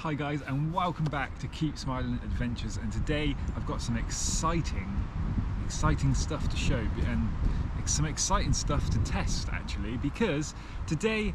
Hi guys, and welcome back to Keep Smiling Adventures, and today I've got some exciting stuff to show and some exciting stuff to test actually, because today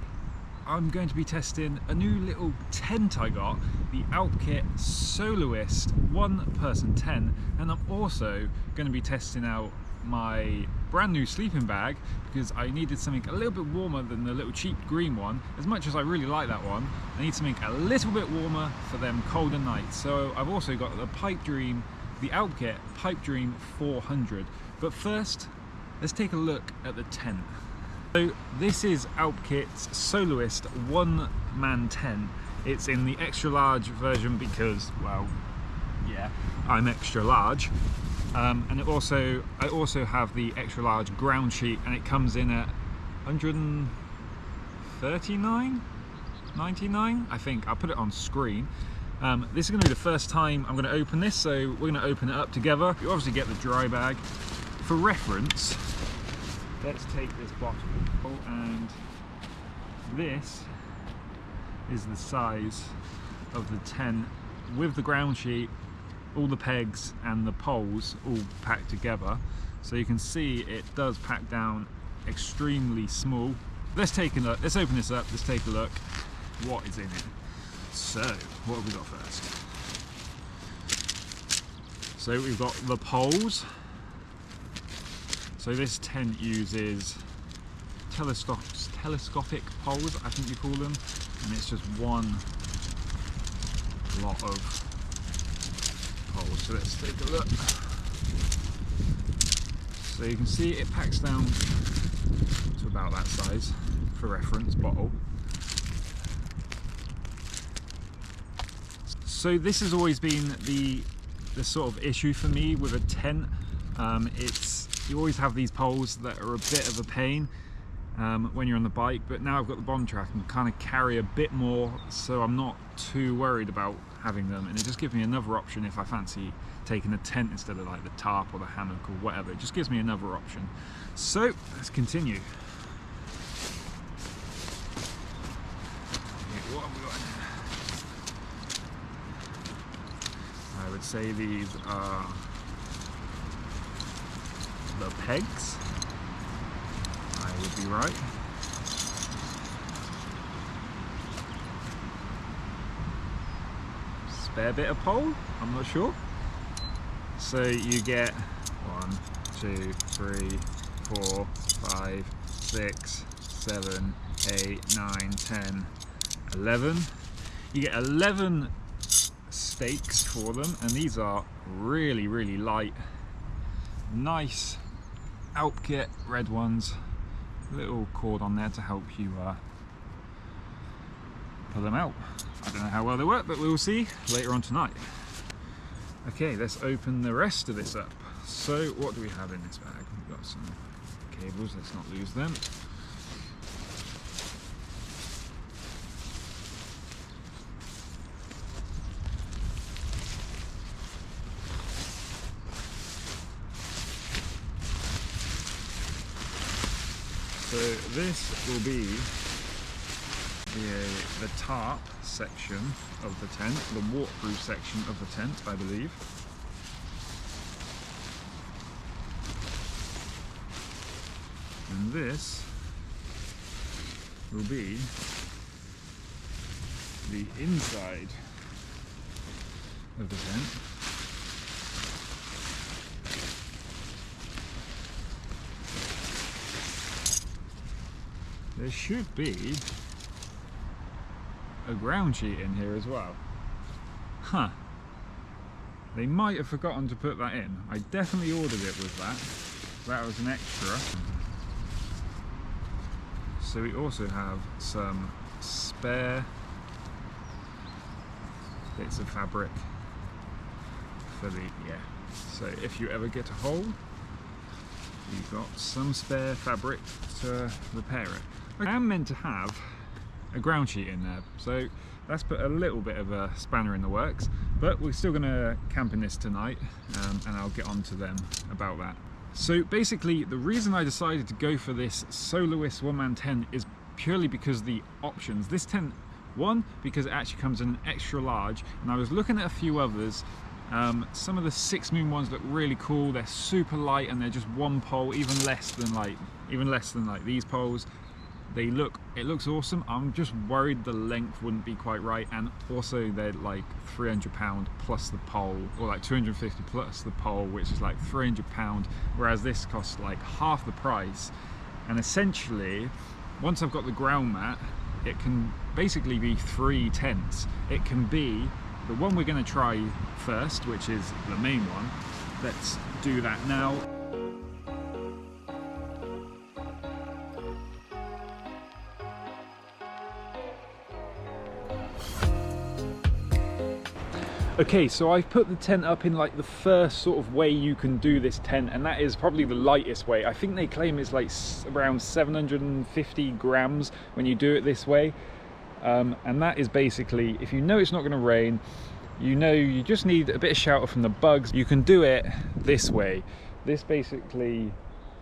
I'm going to be testing a new little tent I got, the Alpkit Soloist 1-person tent, and I'm also going to be testing out my brand new sleeping bag because I needed something a little bit warmer than the little cheap green one. As much as I really like that one, I need something a little bit warmer for them colder nights. So I've also got the Pipedream, the Alpkit Pipedream 400. But first, let's take a look at the tent. So this is Alpkit's Soloist 1-man tent. It's in the extra large version because, well, yeah, I'm extra large. And I also have the extra large ground sheet, and it comes in at $139.99, I think. I'll put it on screen. This is going to be the first time I'm going to open this, so we're going to open it up together. You obviously get the dry bag. For reference, let's take this bottle, and this is the size of the tent with the ground sheet, all the pegs and the poles all packed together, so you can see it does pack down extremely small. Let's open this up, let's take a look what is in it. So what have we got first? So we've got the poles. So this tent uses telescopic poles, I think you call them, and it's just one lot of poles. So let's take a look. So you can see it packs down to about that size, for reference, bottle. So this has always been the sort of issue for me with a tent. You always have these poles that are a bit of a pain when you're on the bike, but now I've got the bond track and kind of carry a bit more, so I'm not too worried about having them, and it just gives me another option if I fancy taking a tent instead of like the tarp or the hammock or whatever. It just gives me another option. So let's continue. Okay, what have we got in here? I would say these are the pegs. I would be right. Spare bit of pole, I'm not sure. So you get 1, 2, 3, 4, 5, 6, 7, 8, 9, 10, 11. You get 11 stakes for them, and these are really, really light. Nice Alpkit red ones. Little cord on there to help you pull them out. I don't know how well they work, but we'll see later on tonight. Okay, let's open the rest of this up. So what do we have in this bag? We've got some cables, let's not lose them. So this will be the tarp section of the tent, the waterproof section of the tent, I believe. And this will be the inside of the tent. There should be a ground sheet in here as well. Huh. They might have forgotten to put that in. I definitely ordered it with that. That was an extra. So we also have some spare bits of fabric for the, so if you ever get a hole, you've got some spare fabric to repair it. I am meant to have a ground sheet in there, so that's put a little bit of a spanner in the works, but we're still going to camp in this tonight, and I'll get on to them about that. So basically the reason I decided to go for this Soloist 1-man tent is purely because the options. This tent One, because it actually comes in an extra large, and I was looking at a few others. Some of the 6 Moon ones look really cool. They're super light and they're just one pole, even less than like these poles. It looks awesome. I'm just worried the length wouldn't be quite right, and also they're like £300 plus the pole, or like 250 plus the pole, which is like £300, whereas this costs like half the price. And essentially, once I've got the ground mat, it can basically be 3 tents. It can be the one we're going to try first, which is the main one. Let's do that now. Okay, so I've put the tent up in like the first sort of way you can do this tent, and that is probably the lightest way. I think they claim it's like around 750 grams when you do it this way. And that is basically, if you know it's not going to rain, you know you just need a bit of shelter from the bugs, you can do it this way. This basically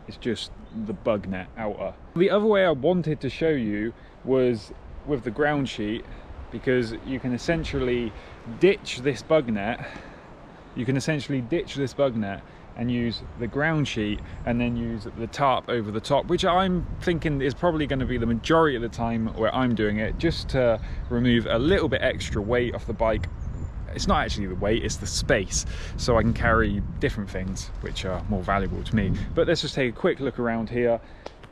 is just the bug net outer. The other way I wanted to show you was with the ground sheet, because you can essentially ditch this bug net. You can essentially ditch this bug net and use the ground sheet, and then use the tarp over the top, which I'm thinking is probably going to be the majority of the time where I'm doing it, just to remove a little bit extra weight off the bike. It's not actually the weight, it's the space, so I can carry different things which are more valuable to me. But let's just take a quick look around here.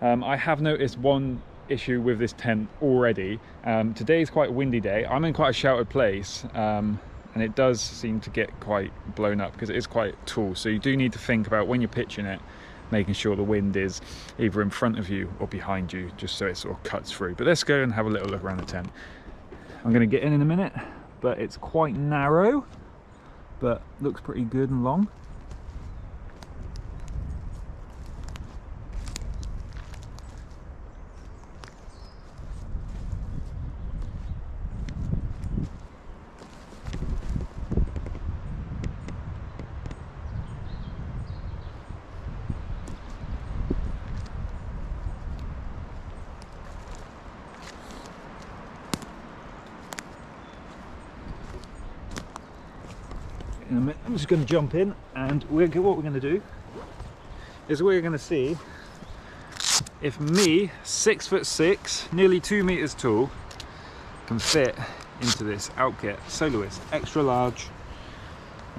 I have noticed one issue with this tent already. Today is quite a windy day. I'm in quite a sheltered place, and it does seem to get quite blown up because it is quite tall, so you do need to think about when you're pitching it, making sure the wind is either in front of you or behind you, just so it sort of cuts through. But let's go and have a little look around the tent. I'm going to get in a minute, but it's quite narrow, but looks pretty good and long. In a minute, I'm just going to jump in, and what we're going to do is we're going to see if me, 6'6", nearly 2 meters tall, can fit into this Alpkit Soloist extra large.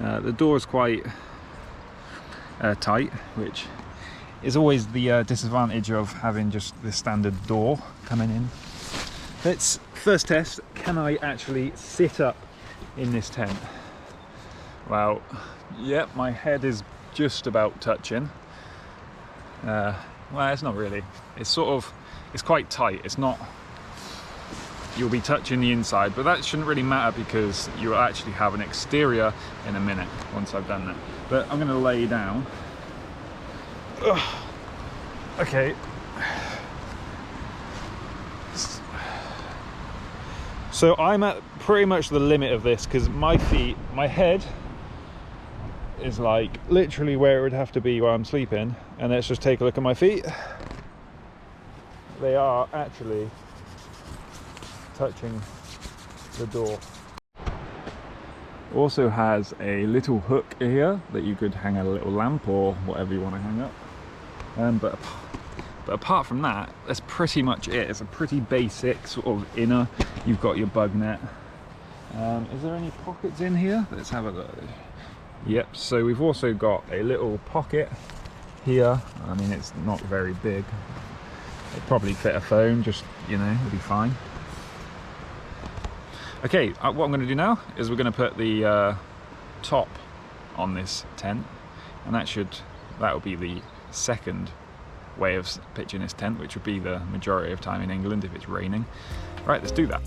The door is quite tight, which is always the disadvantage of having just the standard door coming in. Let's first test, can I actually sit up in this tent? Well, yep, my head is just about touching. Well, it's not really. It's quite tight. It's not, you'll be touching the inside, but that shouldn't really matter because you'll actually have an exterior in a minute once I've done that. But I'm gonna lay down. Ugh. Okay. So I'm at pretty much the limit of this because my head is like literally where it would have to be while I'm sleeping. And let's just take a look at my feet. They are actually touching the door. Also has a little hook here that you could hang a little lamp or whatever you want to hang up. But apart from that, that's pretty much it. It's a pretty basic sort of inner. You've got your bug net. Is there any pockets in here? Let's have a look. Yep, so we've also got a little pocket here. I mean, it's not very big. It'll probably fit a phone, just, you know, it'll be fine. Okay, what I'm going to do now is we're going to put the top on this tent, and that will be the second way of pitching this tent, which would be the majority of time in England if it's raining. Right, let's do that.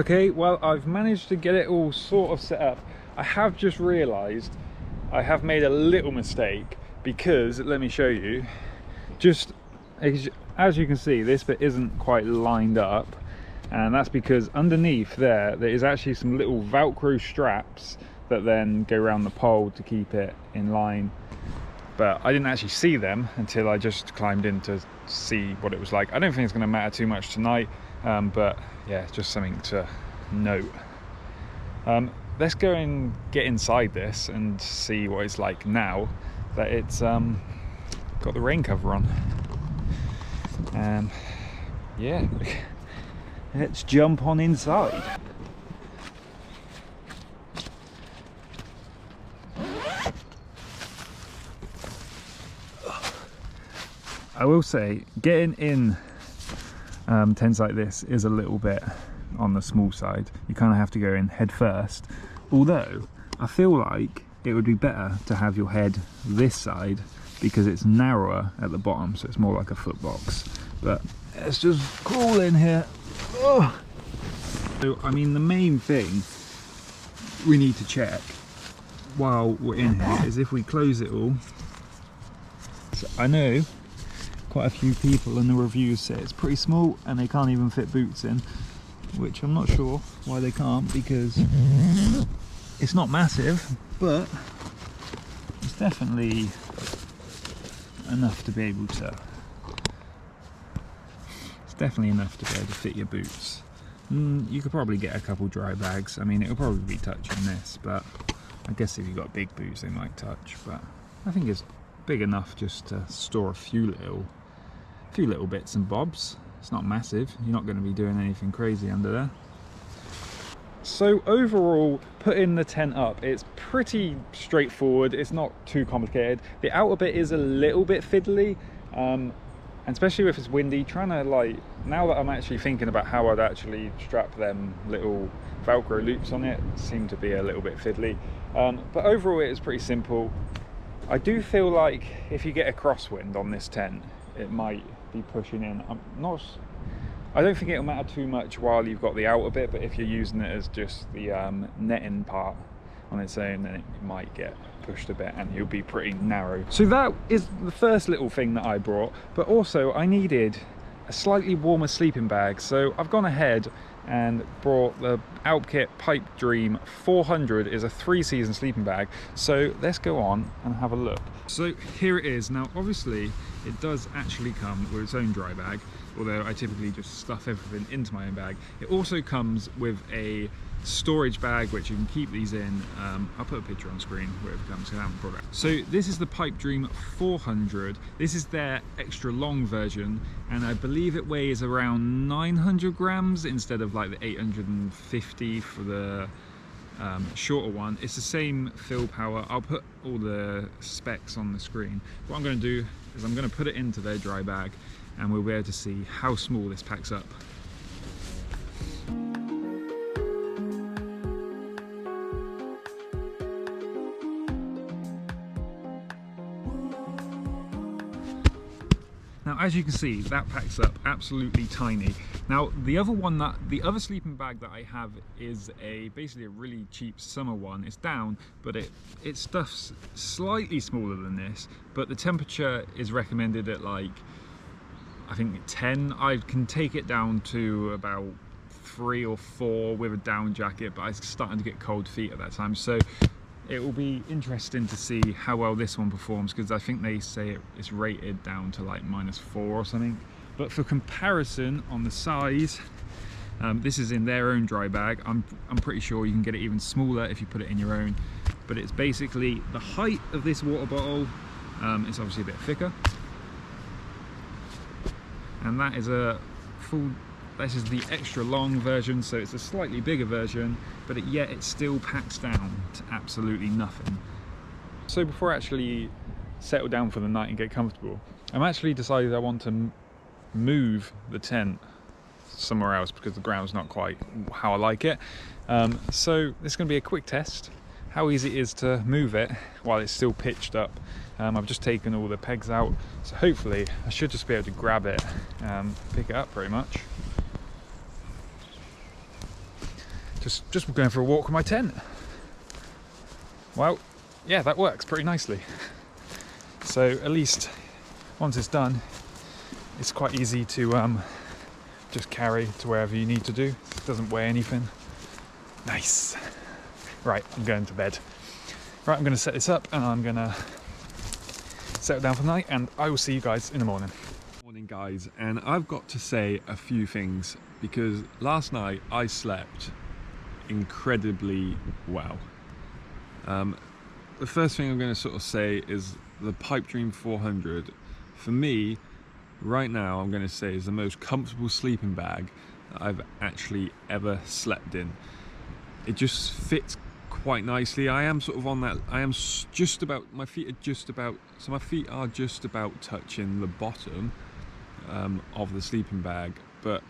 Okay, well, I've managed to get it all sort of set up. I have just realised I have made a little mistake because, let me show you, just as you can see, this bit isn't quite lined up, and that's because underneath there is actually some little Velcro straps that then go around the pole to keep it in line. But I didn't actually see them until I just climbed in to see what it was like. I don't think it's going to matter too much tonight, but yeah, just something to note. Let's go and get inside this and see what it's like now that it's got the rain cover on. Yeah, let's jump on inside. I will say, getting in tents like this is a little bit on the small side. You kind of have to go in head first, although I feel like it would be better to have your head this side because it's narrower at the bottom, so it's more like a foot box. But let's just crawl in here. Oh. So, I mean, the main thing we need to check while we're in here is if we close it all. So I know quite a few people in the reviews say it's pretty small and they can't even fit boots in, which I'm not sure why they can't, because it's not massive, but it's definitely enough to be able to fit your boots. You could probably get a couple dry bags. I mean, it'll probably be touching this, but I guess if you've got big boots they might touch, but I think it's big enough just to store a few little bits and bobs. It's not massive, you're not going to be doing anything crazy under there. So overall, putting the tent up, it's pretty straightforward, it's not too complicated. The outer bit is a little bit fiddly, and especially if it's windy, trying to, like, now that I'm actually thinking about how I'd actually strap them little Velcro loops on it, seem to be a little bit fiddly. But overall it is pretty simple. I do feel like if you get a crosswind on this tent, it might be pushing in. I don't think it'll matter too much while you've got the outer bit, but if you're using it as just the netting part on its own, then it might get pushed a bit and you'll be pretty narrow. So that is the first little thing that I brought, but also I needed a slightly warmer sleeping bag, so I've gone ahead and brought the Alpkit Pipedream 400. Is a 3-season sleeping bag. So let's go on and have a look. So here it is. Now obviously it does actually come with its own dry bag, although I typically just stuff everything into my own bag. It also comes with a storage bag which you can keep these in. I'll put a picture on screen where it comes, because I haven't brought it. So this is the Pipedream 400. This is their extra long version, and I believe it weighs around 900 grams instead of like the 850 for the shorter one. It's the same fill power. I'll put all the specs on the screen. What I'm going to do is I'm going to put it into their dry bag and we'll be able to see how small this packs up. Now, as you can see, that packs up absolutely tiny. Now, the other sleeping bag that I have is basically a really cheap summer one. It's down, but it stuffs slightly smaller than this, but the temperature is recommended at, like, I think 10. I can take it down to about 3 or 4 with a down jacket, but I was starting to get cold feet at that time. So it will be interesting to see how well this one performs, because I think they say it's rated down to like -4 or something. But for comparison on the size, this is in their own dry bag. I'm pretty sure you can get it even smaller if you put it in your own. But it's basically the height of this water bottle. It's obviously a bit thicker. And that is this is the extra long version, so it's a slightly bigger version, but yet it still packs down to absolutely nothing. So before I actually settle down for the night and get comfortable, I'm actually decided I want to move the tent somewhere else because the ground's not quite how I like it. So this is going to be a quick test, how easy it is to move it while it's still pitched up. I've just taken all the pegs out, so hopefully I should just be able to grab it and pick it up pretty much. just going for a walk with my tent. Well, yeah, that works pretty nicely. So at least once it's done, it's quite easy to just carry to wherever you need to do. It doesn't weigh anything. Nice. Right, I'm going to bed. Right, I'm going to set this up and I'm going to settle down for the night, and I will see you guys in the morning. Morning guys, and I've got to say a few things because last night I slept incredibly well. The first thing I'm going to sort of say is the Pipedream 400 for me right now, I'm going to say, is the most comfortable sleeping bag that I've actually ever slept in. It just fits quite nicely. I am sort of on that, I am just about, my feet are just about, so my feet are just about touching the bottom of the sleeping bag, but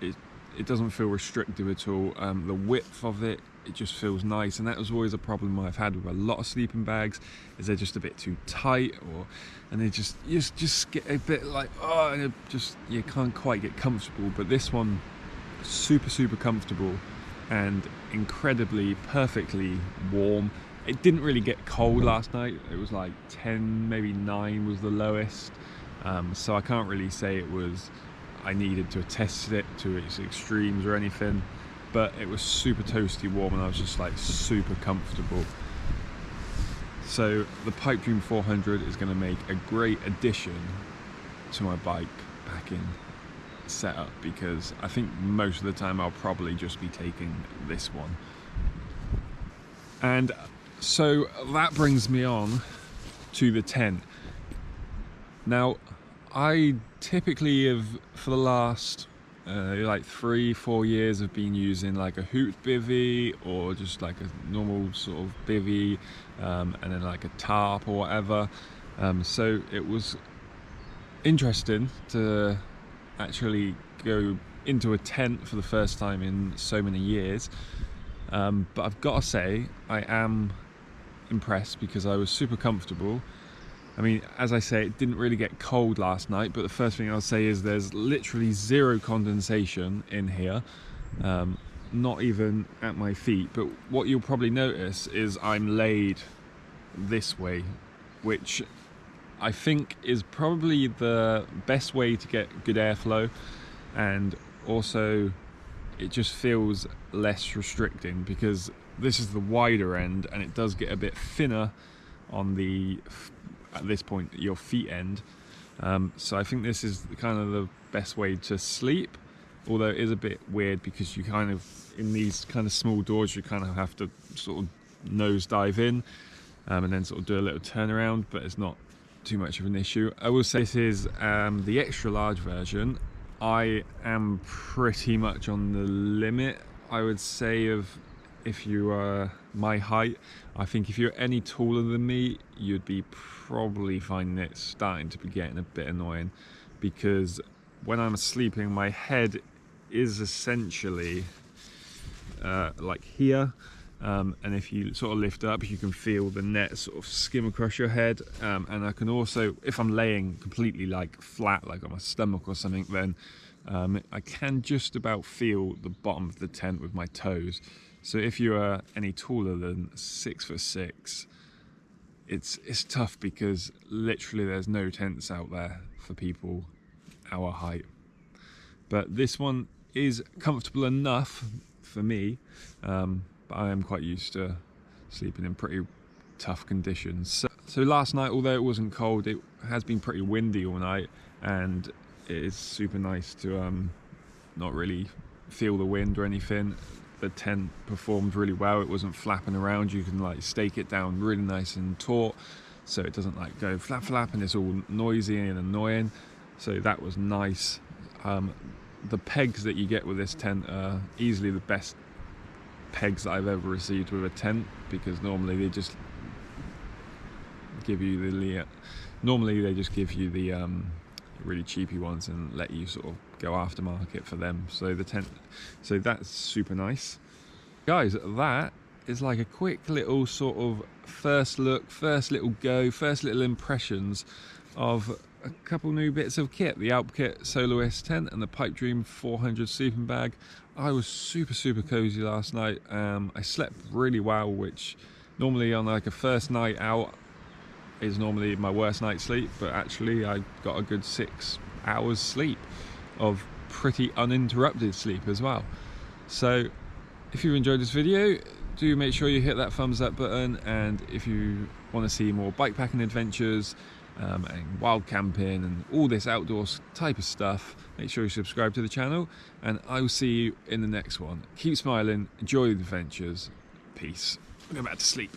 it doesn't feel restrictive at all. The width of it just feels nice, and that was always a problem I've had with a lot of sleeping bags, is they're just a bit too tight, and they just get a bit like, oh, and it just, you can't quite get comfortable. But this one, super comfortable and incredibly perfectly warm. It didn't really get cold last night. It was like 10, maybe 9 was the lowest, so I can't really say I needed to test it to its extremes or anything, but it was super toasty warm and I was just like super comfortable. So the Pipedream 400 is going to make a great addition to my bike packing setup, because I think most of the time I'll probably just be taking this one. And so that brings me on to the tent. Now, I typically have, for the last like 3-4 years, have been using like a hoot bivvy or just like a normal sort of bivvy, and then like a tarp or whatever. So it was interesting to actually go into a tent for the first time in so many years. But I've got to say, I am impressed because I was super comfortable. I mean, as I say, it didn't really get cold last night, but the first thing I'll say is there's literally zero condensation in here, not even at my feet. But what you'll probably notice is I'm laid this way, which I think is probably the best way to get good airflow, and also it just feels less restricting because this is the wider end and it does get a bit thinner on the, at this point, your feet end. So I think this is kind of the best way to sleep, although it is a bit weird because you kind of, in these kind of small doors, you kind of have to sort of nose dive in and then sort of do a little turnaround, but it's not too much of an issue. I will say this is the extra large version. I am pretty much on the limit, I would say, of if you are my height. I think if you're any taller than me, you'd be probably finding it starting to be getting a bit annoying, because when I'm sleeping, my head is essentially like here, and if you sort of lift up, you can feel the net sort of skim across your head, and I can also, if I'm laying completely like flat, like on my stomach or something, then I can just about feel the bottom of the tent with my toes. So if you are any taller than 6'6", it's tough because literally there's no tents out there for people our height. But this one is comfortable enough for me, but I am quite used to sleeping in pretty tough conditions. So last night, although it wasn't cold, it has been pretty windy all night, and it is super nice to not really feel the wind or anything. The tent performed really well. It wasn't flapping around. You can like stake it down really nice and taut, so it doesn't like go flap and it's all noisy and annoying. So that was nice. The pegs that you get with this tent are easily the best pegs that I've ever received with a tent, because normally they just give you the really cheapy ones and let you sort of go aftermarket for them. So that's super nice. Guys, that is like a quick little sort of first look, first little impressions of a couple new bits of kit: the Alpkit Soloist tent and the Pipedream 400 sleeping bag. I was super cozy last night. I slept really well, which normally on like a first night out is normally my worst night's sleep, but actually I got a good 6 hours sleep of pretty uninterrupted sleep as well. So if you enjoyed this video, do make sure you hit that thumbs up button, and if you want to see more bikepacking adventures and wild camping and all this outdoors type of stuff, make sure you subscribe to the channel, and I will see you in the next one. Keep smiling, enjoy the adventures, peace. I'll go back to sleep.